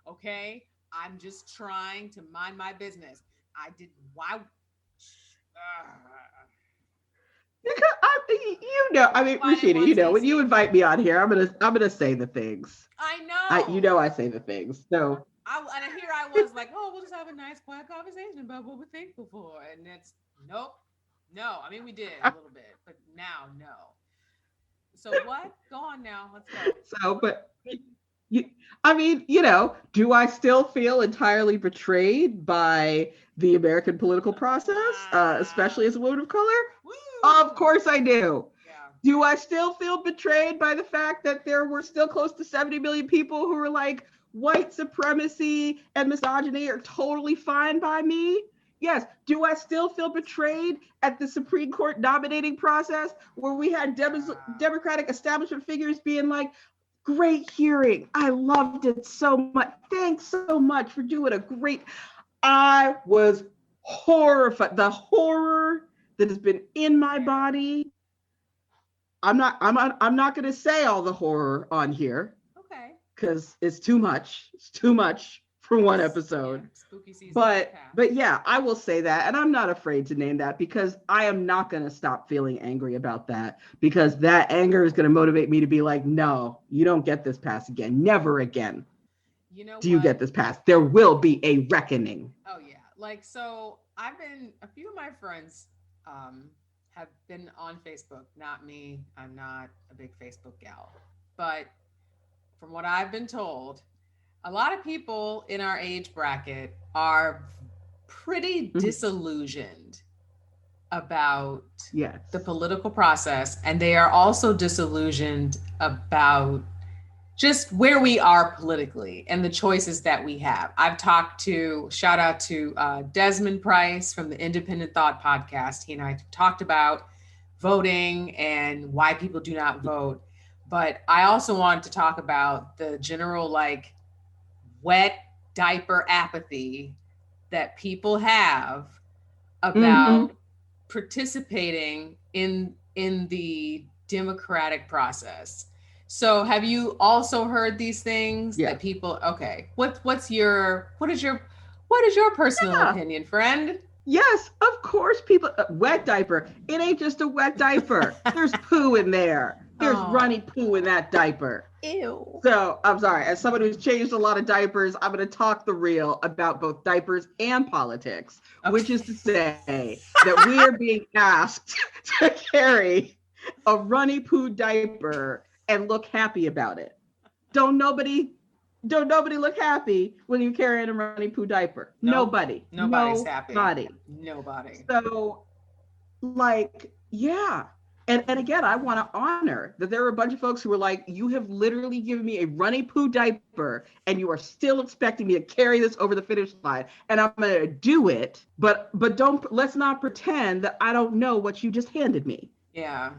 Okay? I'm just trying to mind my business. I did why I mean, why didn't Rashida, want to when you escape from invite me on here, I'm gonna say the things. I You know. know, I say the things. So And here I was like, oh, we'll just have a nice, quiet conversation about what we're thankful for. And it's nope, no. I mean, we did a little bit, but now, no. So what? Go on now. Let's go. but you, I mean, do I still feel entirely betrayed by the American political process, especially as a woman of color? Of Woo! course I do. Yeah. Do I still feel betrayed by the fact that there were still close to 70 million people who were like, white supremacy and misogyny are totally fine by me? Yes. Do I still feel betrayed at the Supreme Court nominating process where we had Democratic establishment figures being like, great hearing. I loved it so much. Thanks so much for doing a great. I was horrified. The horror that has been in my body. I'm not going to say all the horror on here. Okay. Because it's too much. It's too much for one episode. Yeah, spooky season. But yeah, I will say that, and I'm not afraid to name that because I am not going to stop feeling angry about that, because that anger is going to motivate me to be like, no, you don't get this pass again. Never again. Do you get this pass? There will be a reckoning. Oh yeah. So a few of my friends have been on Facebook. Not me. I'm not a big Facebook gal. But from what I've been told, a lot of people in our age bracket are pretty disillusioned about the political process. And they are also disillusioned about just where we are politically and the choices that we have. I've talked to, shout out to Desmond Price from the Independent Thought podcast. He and I talked about voting and why people do not vote. But I also wanted to talk about the general wet diaper apathy that people have about participating in the democratic process. So have you also heard these things that people, okay, what is your personal opinion, friend? Yes, of course, people, wet diaper. It ain't just a wet diaper. There's poo in there. There's runny poo in that diaper. Ew. So I'm sorry, as someone who's changed a lot of diapers, I'm going to talk the real about both diapers and politics, which is to say that we are being asked to carry a runny poo diaper and look happy about it. Don't nobody look happy when you're carrying a runny poo diaper. Nope. Nobody's happy. Nobody. So yeah. And again, I want to honor that there were a bunch of folks who were like, you have literally given me a runny poo diaper and you are still expecting me to carry this over the finish line. And I'm going to do it. But let's not pretend that I don't know what you just handed me. Yeah.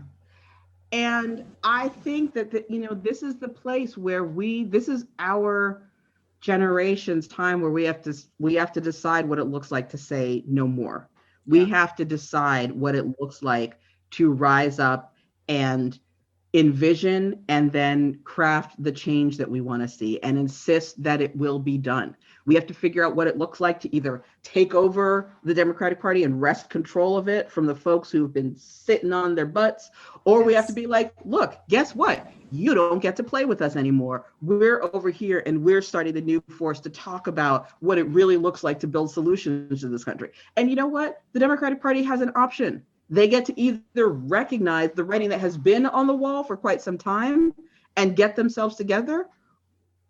And I think that, this is the place where this is our generation's time where we have to decide what it looks like to say no more. We have to decide what it looks like to rise up and envision and then craft the change that we want to see and insist that it will be done. We have to figure out what it looks like to either take over the Democratic Party and wrest control of it from the folks who've been sitting on their butts, or we have to be like, look, guess what? You don't get to play with us anymore. We're over here and we're starting the new force to talk about what it really looks like to build solutions to this country. And you know what? The Democratic Party has an option. They get to either recognize the writing that has been on the wall for quite some time and get themselves together,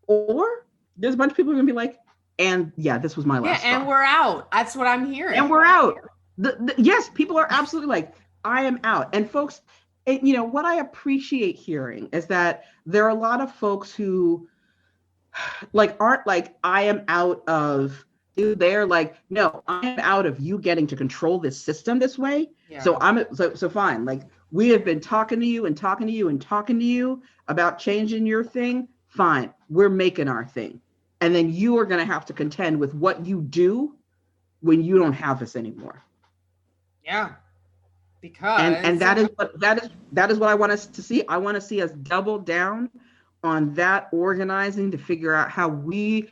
or there's a bunch of people who are going to be like, and yeah, this was my last straw. And we're out. That's what I'm hearing. And we're out. Yes, people are absolutely like, I am out. And folks, what I appreciate hearing is that there are a lot of folks who aren't like, I am out of, they're like, no, I'm out of you getting to control this system this way. Yeah. So fine. We have been talking to you and talking to you and talking to you about changing your thing. Fine. We're making our thing. And then you are going to have to contend with what you do when you don't have us anymore. Yeah. And Because that is what I want us to see. I want to see us double down on that organizing to figure out how we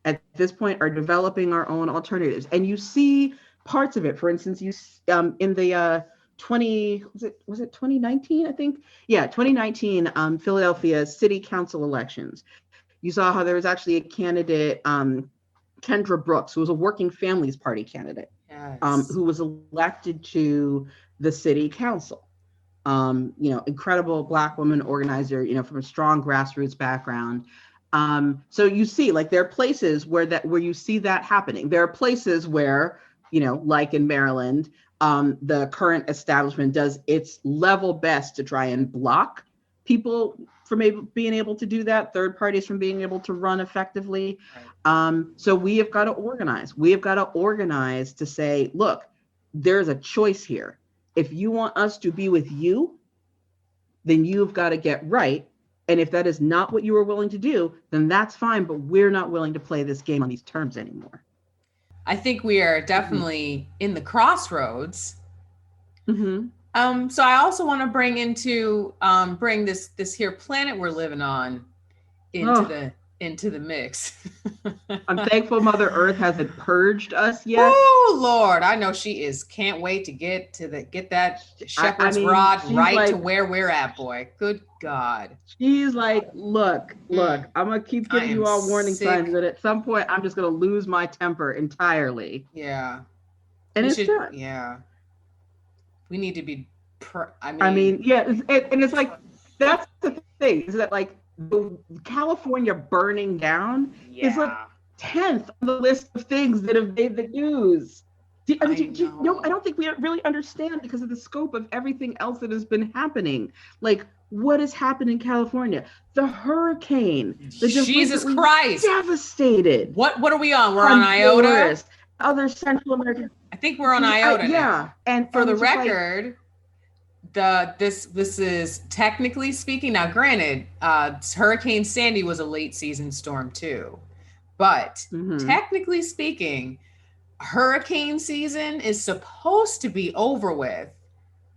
at this point are developing our own alternatives. And you see parts of it. For instance, you in the 2019, I think? Yeah, 2019 Philadelphia City Council elections. You saw how there was actually a candidate, Kendra Brooks, who was a Working Families Party candidate, yes. who was elected to the city council. Incredible Black woman organizer, from a strong grassroots background. So you see, like, there are places where you see that happening. There are places where, like in Maryland, the current establishment does its level best to try and block people from being able to do that, third parties from being able to run effectively. Right. So we have got to organize. We have got to organize to say, look, there's a choice here. If you want us to be with you, then you've got to get right. And if that is not what you are willing to do, then that's fine. But we're not willing to play this game on these terms anymore. I think we are definitely in the crossroads. So I also want to bring this here planet we're living on into the mix. I'm thankful Mother Earth hasn't purged us yet. Oh Lord, I know she is. Can't wait to get that shepherd's rod right like, to where we're at, boy. Good God. She's like, look, I'm gonna keep giving you all warning signs that at some point I'm just gonna lose my temper entirely. Yeah. And it's done. Yeah. We need to be. Yeah, and it's like that's the thing is that like the California burning down is like 10th on the list of things that have made the news. I don't think we really understand because of the scope of everything else that has been happening. Like, what has happened in California? The hurricane. Jesus Christ. Devastated. What are we on? We're on Iota? Other Central American. I think we're on Iota now. Yeah. And for the record, this is technically speaking, now granted, Hurricane Sandy was a late season storm too, but technically speaking, hurricane season is supposed to be over with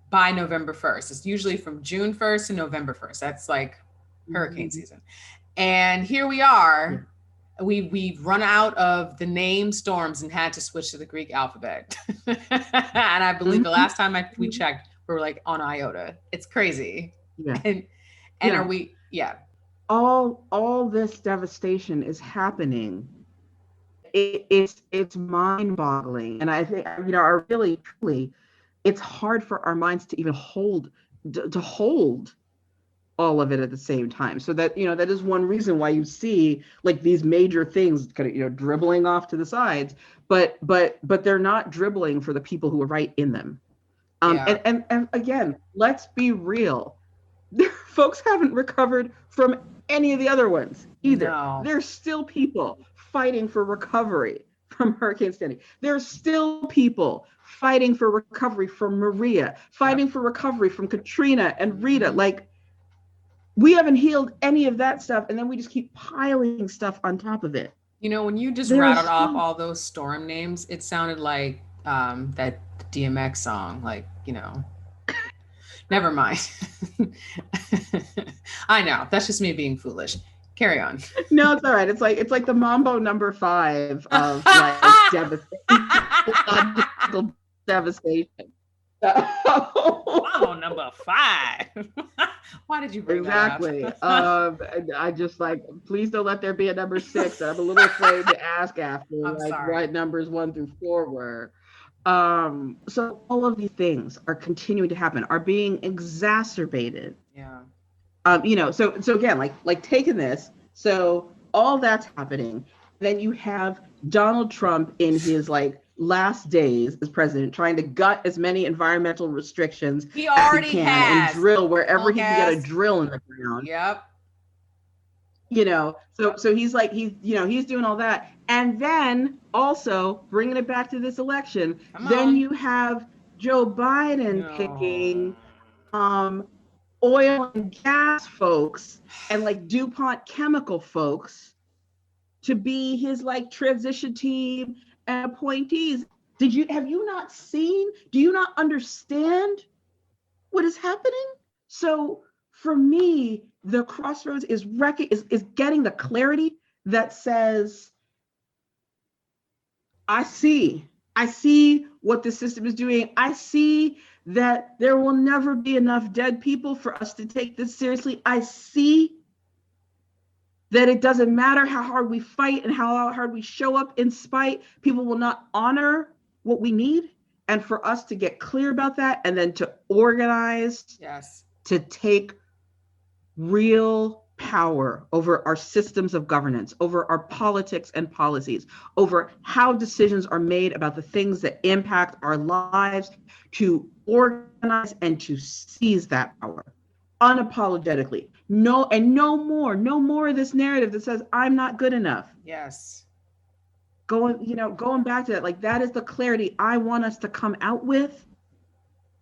by November 1st. It's usually from June 1st to November 1st. That's like hurricane season. And here we are. We've run out of the name storms and had to switch to the Greek alphabet. And I believe the last time we checked, we were like on Iota. It's crazy. Yeah. And are we, all this devastation is happening. It's mind-boggling. And I think, are really, truly, it's hard for our minds to even hold all of it at the same time. So that, that is one reason why you see like these major things kind of, dribbling off to the sides, but they're not dribbling for the people who are right in them. And again, let's be real. Folks haven't recovered from any of the other ones either. No. There's still people fighting for recovery from Hurricane Sandy. There's still people fighting for recovery from Maria, fighting for recovery from Katrina and Rita. Like, we haven't healed any of that stuff, and then we just keep piling stuff on top of it. When you just rattled off all those storm names, it sounded like that DMX song, like, never mind. I know, that's just me being foolish. Carry on. No, it's all right. It's like the Mambo number 5 of like devastation. Mambo number 5. Why did you bring that up? I just like, please don't let there be a number 6. I'm a little afraid to ask after what numbers 1 through 4 were. So all of these things are continuing to happen, are being exacerbated. Yeah. So again, like taking this, so all that's happening. Then you have Donald Trump in his like last days as president, trying to gut as many environmental restrictions he already as he can has. And drill wherever he can get a drill in the ground. Yep. So he's like, he's doing all that. And then also bringing it back to this election, then you have Joe Biden picking oil and gas folks and like DuPont chemical folks to be his like transition team and appointees. Have you not seen? Do you not understand what is happening? So for me, the crossroads is getting the clarity that says, I see what the system is doing. I see that there will never be enough dead people for us to take this seriously. I see that it doesn't matter how hard we fight and how hard we show up in spite, people will not honor what we need. And for us to get clear about that and then to organize, Yes, to take real power over our systems of governance, over our politics and policies, over how decisions are made about the things that impact our lives, to organize and to seize that power unapologetically. No more of this narrative that says I'm not good enough. yes, Going back to that, like, that is the clarity I want us to come out with,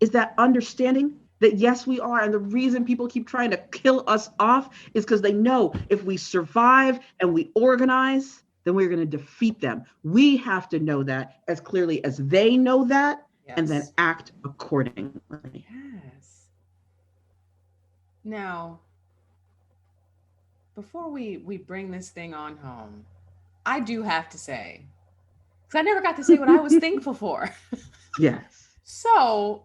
is that understanding that yes, we are. And the reason people keep trying to kill us off is because they know if we survive and we organize, then we're going to defeat them. We have to know that as clearly as they know that, yes. and then act accordingly. Yes. Now, before we bring this thing on home, I do have to say, because I never got to say what I was thankful for. Yes. So.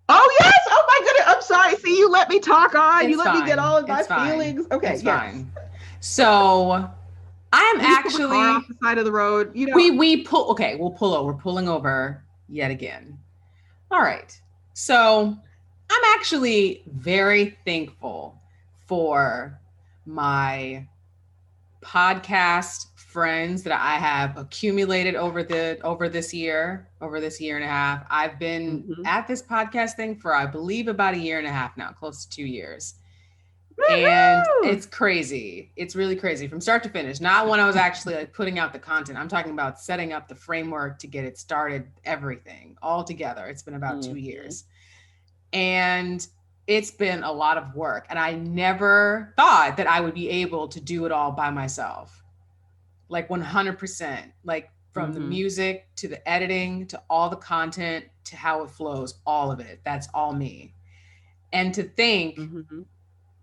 Oh, yes. Oh, my goodness. I'm sorry. See, you let me talk on. You let fine. me get all of my It's feelings. Fine. Okay. It's yes. fine. So I'm actually pull the car off the side of the road. We pull. Okay, we'll pull over. We're pulling over yet again. All right. So I'm actually very thankful for my podcast friends that I have accumulated over this year and a half. I've been at this podcast thing for, I believe, about a year and a half now, close to 2 years. And it's crazy. It's really crazy from start to finish. Not when I was actually like putting out the content. I'm talking about setting up the framework to get it started, everything all together. It's been about 2 years. And it's been a lot of work. And I never thought that I would be able to do it all by myself. Like 100%, like from the music to the editing, to all the content, to how it flows, all of it. That's all me. And to think,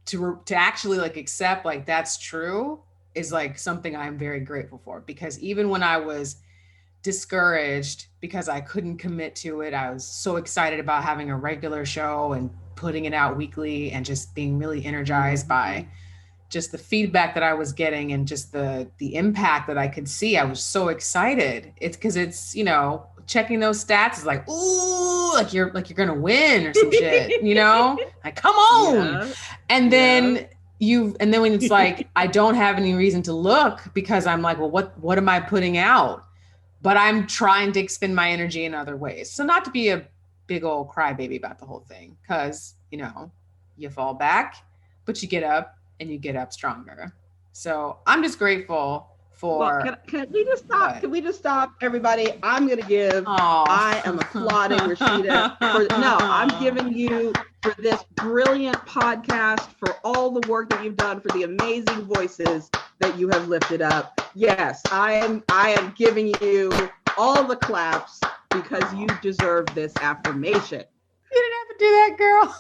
to actually like accept like that's true is like something I'm very grateful for, because even when I was discouraged because I couldn't commit to it, I was so excited about having a regular show and putting it out weekly and just being really energized by just the feedback that I was getting and just the impact that I could see. I was so excited. It's because it's, checking those stats is like, ooh, like you're gonna win or some shit, like, come on. Yeah. And then when it's like, I don't have any reason to look because I'm like, well, what am I putting out? But I'm trying to expend my energy in other ways. So not to be a big old crybaby about the whole thing, because, you fall back, but you get up and you get up stronger. So I'm just grateful for. Well, can we just stop? What? Can we just stop, everybody? I'm going to give. I am applauding Rashida. I'm giving you for this brilliant podcast, for all the work that you've done, for the amazing voices that you have lifted up. Yes, I am giving you all the claps because you deserve this affirmation. You didn't have to do that, girl.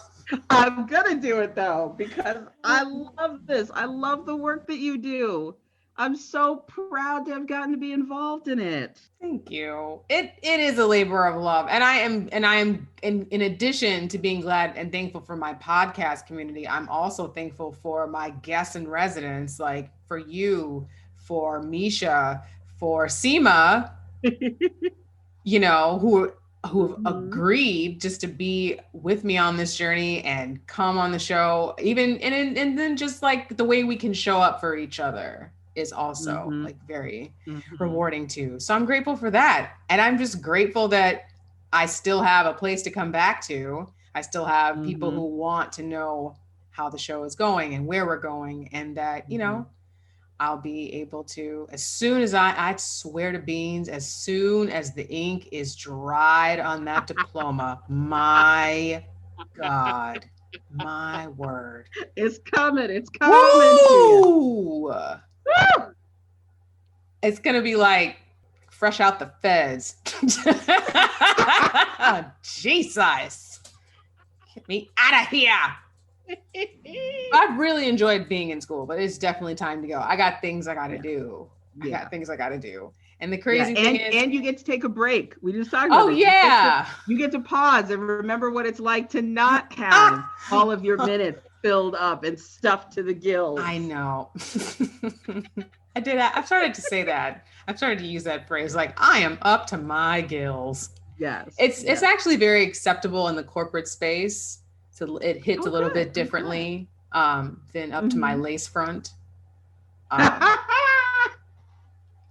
I'm gonna do it though, because I love this. I love the work that you do. I'm so proud to have gotten to be involved in it. Thank you. It is a labor of love. And I am in addition to being glad and thankful for my podcast community, I'm also thankful for my guests and residents, like for you, for Misha, for Seema, who have agreed just to be with me on this journey and come on the show, even and then just like the way we can show up for each other is also like very rewarding too. So I'm grateful for that. And I'm just grateful that I still have a place to come back to. I still have people who want to know how the show is going and where we're going, and that, I'll be able to, as soon as I swear to beans, as soon as the ink is dried on that diploma, my God, my word. It's coming. It's coming. Woo! It's going to be like fresh out the feds. Jesus. Get me out of here. I've really enjoyed being in school, but it's definitely time to go. I got things I got to do. I Yeah. got things I got to do. And the Yeah, crazy thing is, and you get to take a break. We just talked about oh this. yeah. You get to pause and remember what it's like to not have all of your minutes filled up and stuffed to the gills. I know. I did. I've started to say that. I've started to use that phrase, like I am up to my gills. Yes. It's actually very acceptable in the corporate space. So it hits a little good. bit differently than up to my lace front.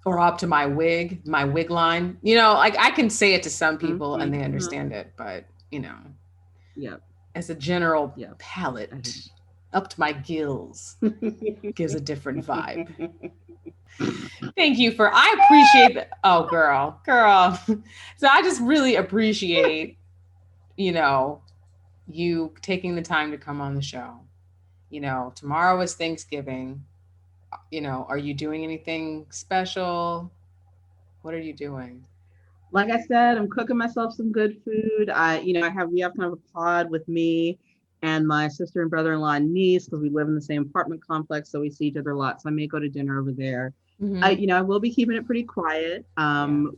Or up to my wig line. You know, like I can say it to some people and they understand it, but you know, as a general palette, up to my gills gives a different vibe. Thank you I appreciate that. Oh, girl. So I just really appreciate, you know, you taking the time to come on the show. You know, tomorrow is Thanksgiving. You know, are you doing anything special? What are you doing? Like I said, I'm cooking myself some good food. We have kind of a pod with me and my sister and brother-in-law and niece because we live in the same apartment complex, so we see each other a lot. So I may go to dinner over there. I will be keeping it pretty quiet.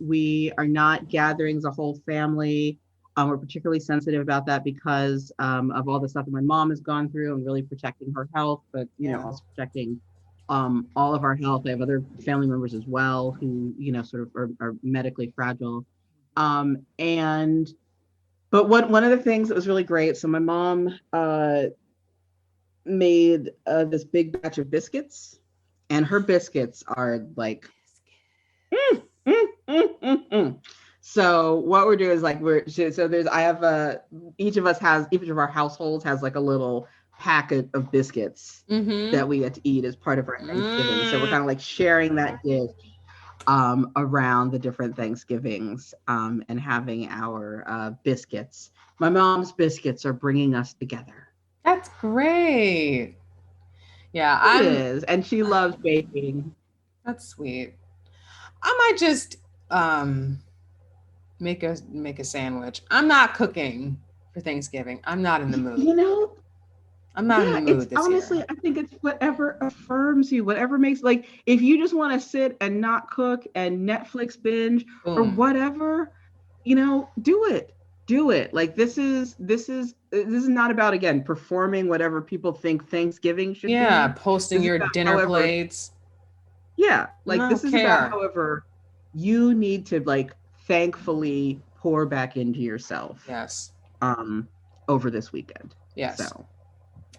We are not gathering as a whole family. We're particularly sensitive about that because of all the stuff that my mom has gone through and really protecting her health, but also protecting all of our health. I have other family members as well who, sort of are medically fragile. But one of the things that was really great, so my mom made this big batch of biscuits, and her biscuits are like, So what we're doing is like each of our households has like a little packet of biscuits that we get to eat as part of our Thanksgiving. So we're kind of like sharing that dish around the different Thanksgivings and having our biscuits. My mom's biscuits are bringing us together. That's great. Yeah, It is, and she loves baking. That's sweet. I might just make a sandwich. I'm not cooking for Thanksgiving. I'm not in the mood. I'm not in the mood this honestly, year. I think it's whatever affirms you, whatever makes, like, if you just want to sit and not cook and Netflix binge or whatever, do it. Do it. Like this is not about, again, performing whatever people think Thanksgiving should be. Posting your dinner plates. Yeah, like this is about however you need to like thankfully pour back into yourself. Yes. Over this weekend. Yes. So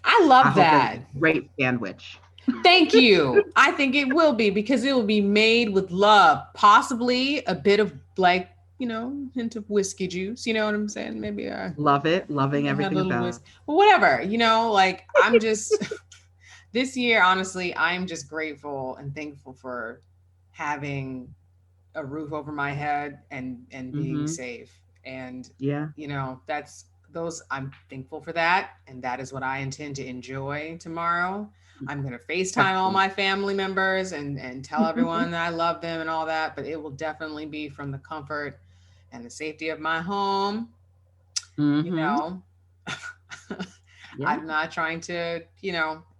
I love that. Great sandwich. Thank you. I think it will be because it will be made with love, possibly a bit of like, hint of whiskey juice. You know what I'm saying? Maybe love it. Loving everything about it. Well, whatever, like I'm just this year, honestly, I'm just grateful and thankful for having a roof over my head and being safe. And I'm thankful for that. And that is what I intend to enjoy tomorrow. I'm going to FaceTime all my family members and tell everyone that I love them and all that, but it will definitely be from the comfort and the safety of my home. I'm not trying to,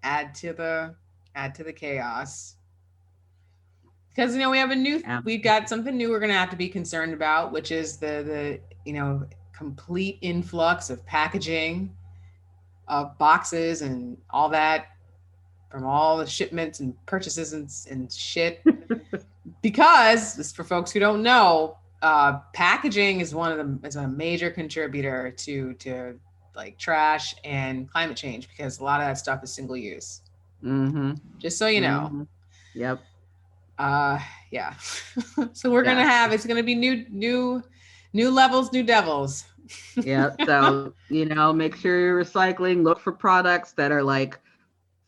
add to the chaos. Because we've got something new we're going to have to be concerned about, which is the complete influx of packaging of boxes and all that from all the shipments and purchases and shit. Because this, for folks who don't know, packaging is is a major contributor to like trash and climate change, because a lot of that stuff is single use. Just so you know. Yep. Yeah. So we're gonna have, it's gonna be new levels, new devils. Yeah. So make sure you're recycling. Look for products that are like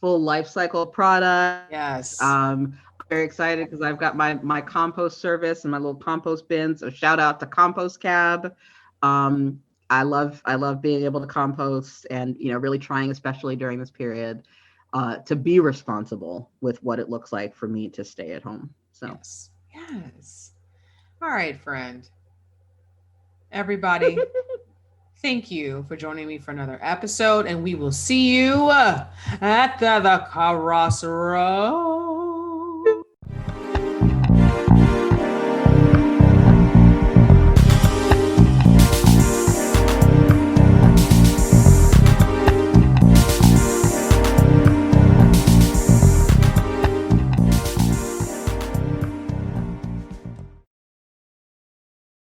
full life cycle products. Yes. I'm very excited because I've got my compost service and my little compost bin. So shout out to Compost Cab. I love being able to compost and really trying, especially during this period, to be responsible with what it looks like for me to stay at home. So yes. All right, friend. Everybody, thank you for joining me for another episode, and we will see you at the crossroads.